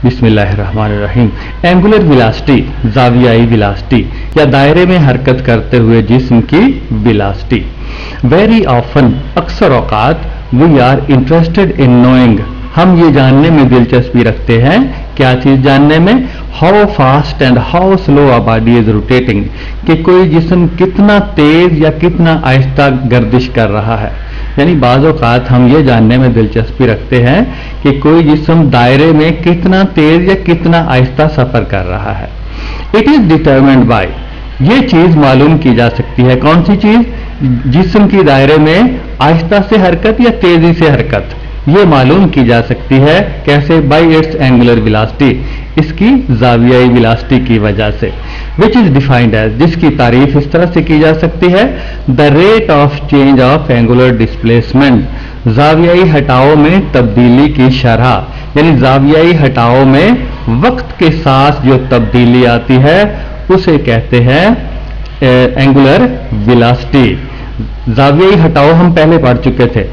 बिस्मिल्लाहिर्रहमानिर्रहीम। Angular velocity, ज़ावियाई velocity या दायरे में हरकत करते हुए जिस्म की वेलोसिटी। वेरी ऑफन, अक्सर औकात, we are interested in knowing, हम ये जानने में दिलचस्पी रखते हैं। क्या चीज जानने में? How fast and how slow a body is rotating, कि कोई जिस्म कितना तेज या कितना आहिस्ता गर्दिश कर रहा है। यानी बाज़ औक़ात हम ये जानने में दिलचस्पी रखते हैं कि कोई जिस्म दायरे में कितना तेज या कितना आहिस्ता सफर कर रहा है। इट इज डिटरमिन्ड बाय, ये चीज मालूम की जा सकती है। कौन सी चीज? जिस्म की दायरे में आहिस्ता से हरकत या तेजी से हरकत, ये मालूम की जा सकती है। कैसे? बाय इट्स एंगुलर वेलोसिटी, इसकी ज़ावियाई वेलोसिटी की वजह से। विच इज डिफाइंड एज, जिसकी तारीफ इस तरह से की जा सकती है, the rate of change of angular displacement, ज़ावियाई हटाव में तब्दीली की शरह। यानी ज़ावियाई हटाव में वक्त के साथ जो तब्दीली आती है उसे कहते हैं एंगुलर वेलोसिटी। ज़ावियाई हटाव हम पहले पढ़ चुके थे।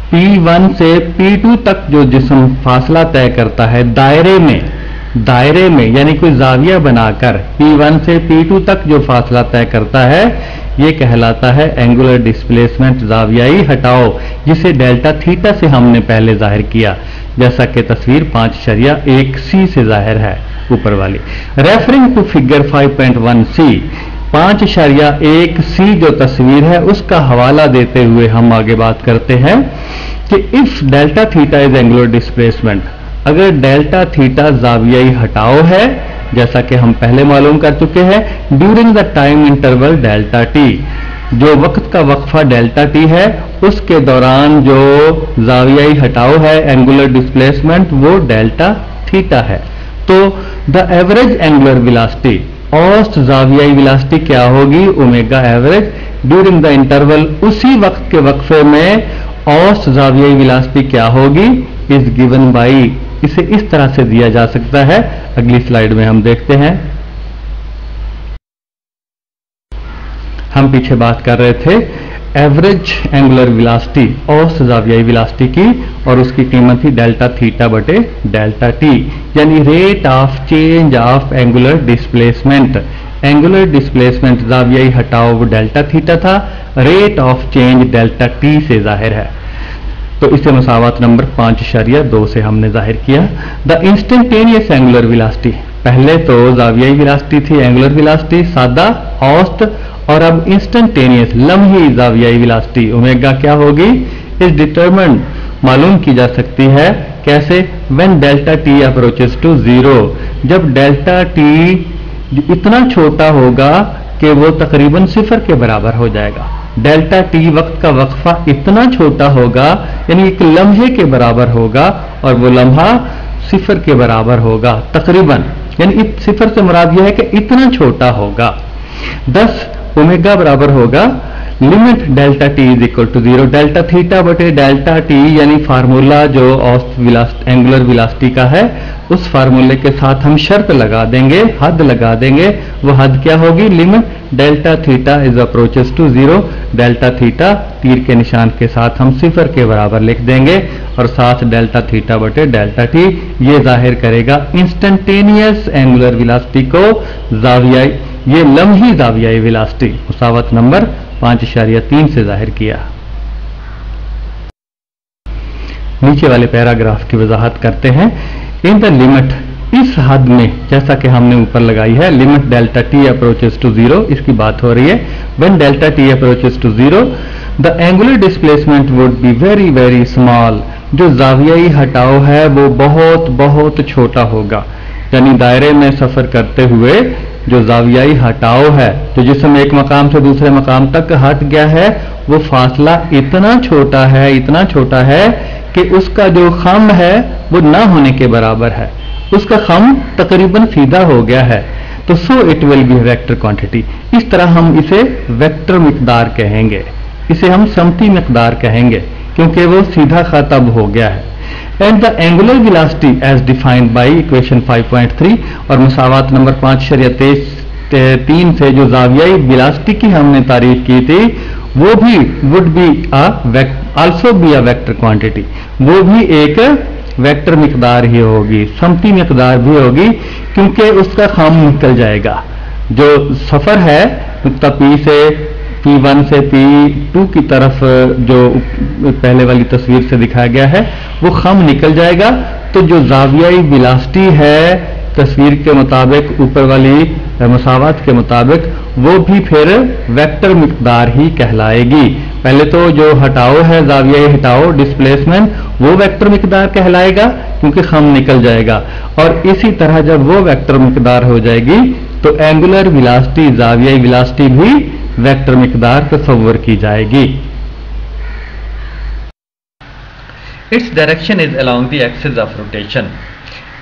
P1 से P2 तक जो जिस्म फासला तय करता है दायरे में यानी कोई जाविया बनाकर P1 से P2 तक जो फासला तय करता है, ये कहलाता है एंगुलर डिस्प्लेसमेंट, जावियाई हटाव, जिसे डेल्टा थीटा से हमने पहले जाहिर किया, जैसा कि तस्वीर 5.1c से जाहिर है ऊपर वाली। Referring to figure 5.1c, 5.1c जो तस्वीर है उसका हवाला देते हुए हम आगे बात करते हैं कि if delta theta is angular displacement, अगर डेल्टा थीटा ज़ावियाई हटाव है, जैसा कि हम पहले मालूम कर चुके हैं, during the time interval delta T, जो वक्त का वक्फा डेल्टा टी है उसके दौरान जो ज़ावियाई हटाव है, एंगुलर डिस्प्लेसमेंट, वो डेल्टा थीटा है। तो द एवरेज एंगुलर वेलोसिटी, औसत ज़ावियाई वेलोसिटी क्या होगी? Omega average during the interval, उसी वक्त के वक्फे में औसत ज़ावियाई वेलोसिटी क्या होगी? इज गिवन बाई, इसे इस तरह से दिया जा सकता है। अगली स्लाइड में हम देखते हैं। हम पीछे बात कर रहे थे एवरेज एंगुलर वेलोसिटी, औसत ज़ावियाई वेलोसिटी की, और उसकी कीमत थी डेल्टा थीटा बटे डेल्टा टी, यानी rate of change of angular displacement. Angular displacement ज़ावियाई हटाव डेल्टा थीटा था, rate of change delta T से जाहिर है। तो इसे मसावत नंबर 5.2 से हमने जाहिर किया। द इंस्टेंटेनियस एंगुलर वेलोसिटी, पहले तो ज़ावियाई वेलोसिटी थी एंगुलर वेलोसिटी सादा औसत, और अब इंस्टेंटेनियस लम्ही ज़ावियाई वेलोसिटी ओमेगा क्या होगी? इज डिटरमिन्ड, मालूम की जा सकती है। कैसे? When delta T approaches to zero, जब डेल्टा टी इतना छोटा होगा कि वो तकरीबन सिफर के बराबर हो जाएगा। डेल्टा टी वक्त का वक्फा इतना छोटा होगा, यानी एक लम्हे के बराबर होगा, और वो लम्हा सिफर के बराबर होगा तकरीबन, यानी सिफर से मुराद यह है कि इतना छोटा होगा। 10 ओमेगा बराबर होगा limit delta T is equal to zero, delta theta बटे डेल्टा टी, यानी फार्मूला जो औसत एंगुलर वेलोसिटी का है, उस फार्मूले के साथ हम शर्त लगा देंगे, हद लगा देंगे। वो हद क्या होगी? Limit delta theta is approaches to zero, delta theta तीर के निशान के साथ हम सिफर के बराबर लिख देंगे, और साथ डेल्टा थीटा बटे डेल्टा टी, ये जाहिर करेगा इंस्टेंटेनियस एंगुलर वेलोसिटी को, ज़ावियाई, ये लम्ही ज़ावियाई वेलोसिटी मुसावत नंबर 5.3 से जाहिर किया। नीचे वाले पैराग्राफ की वजाहत करते हैं। इन द लिमिट, इस हद में, जैसा कि हमने ऊपर लगाई है, limit delta T approaches to zero, इसकी बात हो रही है। When delta T approaches to zero, the angular displacement would be very very small, जो ज़ावियाई हटाव है वो बहुत बहुत छोटा होगा। यानी दायरे में सफर करते हुए जो ज़ावियाई हटाव है, जो जिस्म एक मकाम से दूसरे मकाम तक हट गया है, वो फासला इतना छोटा है कि उसका जो खम है वो ना होने के बराबर है, उसका खम तकरीबन सीधा हो गया है। तो so it will be vector quantity, इस तरह हम इसे वेक्टर मिकदार कहेंगे, इसे हम समती मिकदार कहेंगे, क्योंकि वो सीधा खतब हो गया है। And the angular velocity as defined by equation 5.3, और मुसावत नंबर 5.3 से जो ज़ावियाई वेलोसिटी की हमने तारीफ की थी, वो भी would be also be a vector quantity, वो भी एक वेक्टर मिकदार ही होगी, समती मिकदार भी होगी, क्योंकि उसका खाम निकल जाएगा। जो सफ़र है नुक्ता P से P1 से P2 की तरफ जो पहले वाली तस्वीर से दिखाया गया है वो खाम निकल जाएगा। तो जो जावियाई वेलोसिटी है तस्वीर के मुताबिक, ऊपर वाली मसावत के मुताबिक, वो भी फिर वेक्टर मिकदार ही कहलाएगी। पहले तो जो हटाओ है, जावियाई हटाओ, डिस्प्लेसमेंट, वो वेक्टर मिकदार कहलाएगा क्योंकि खाम निकल जाएगा। और इसी तरह जब वो वेक्टर मिकदार हो जाएगी तो एंगुलर वेलोसिटी, जावियाई वेलोसिटी भी वेक्टर मिकदार तस्वर की जाएगी। Its direction is along the axis of rotation.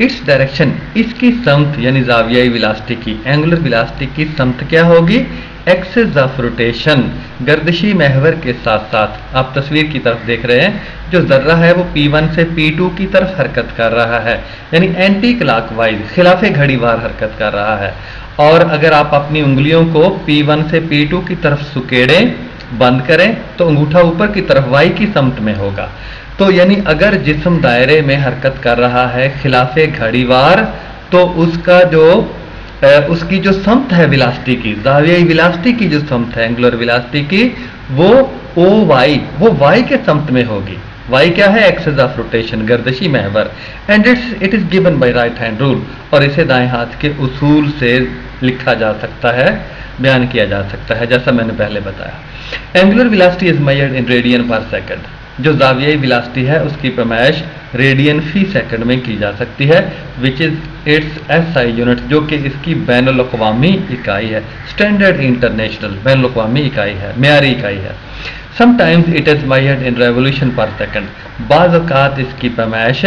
Its direction, इसकी समत यानी जावियाई वेलोसिटी की, एंगुलर वेलोसिटी की समत क्या होगी? एक्सिस ऑफ रोटेशन, गर्दिशी महवर के साथ साथ। आप तस्वीर की तरफ देख रहे हैं, जो जर्रा है वो P1 से P2 की तरफ हरकत कर रहा है, यानी एंटी क्लॉकवाइज, खिलाफे घड़ीवार हरकत कर रहा है। और अगर आप अपनी उंगलियों को P1 से P2 की तरफ सुकेड़ें, बंद करें, तो अंगूठा ऊपर की तरफ Y की समत में होगा। तो यानी अगर जिस्म दायरे में हरकत कर रहा है खिलाफे घड़ीवार, तो उसकी जो समत है वेलोसिटी की, जावियाई वेलोसिटी की जो समत है एंगुलर वेलोसिटी की, वो OY, वो Y के समत में होगी। Y क्या है? एक्सिस ऑफ रोटेशन, गर्दिशी महवर। And it is given by right hand rule, और इसे दाएं हाथ के उसूल से लिखा जा सकता है, बयान किया जा सकता है, जैसा मैंने पहले बताया। Angular velocity is measured in radian पर सेकंड। जो जावियाई वेलोसिटी है उसकी पैमाइश रेडियन फी सेकंड में की जा सकती है, which is it's SI unit, जो कि इसकी बैनुल अक़वामी इकाई है, स्टैंडर्ड इंटरनेशनल बैनुल अक़वामी इकाई है, मेयारी इकाई है। Sometimes it is measured in revolution पर सेकंड। बाज़ औक़ात इसकी पैमाइश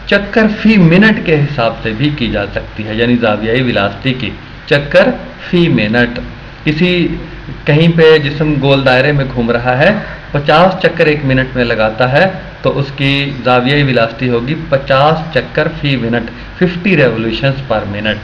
चक्कर फी मिनट के हिसाब से भी की जा सकती है, यानी जावियाई वेलोसिटी की चक्कर फी मिनट। किसी कहीं पे जिस्म गोल दायरे में घूम रहा है, 50 चक्कर 1 मिनट में लगाता है, तो उसकी जावियाई वेलोसिटी होगी 50 चक्कर फी मिनट, 50 रेवोल्यूशंस पर मिनट।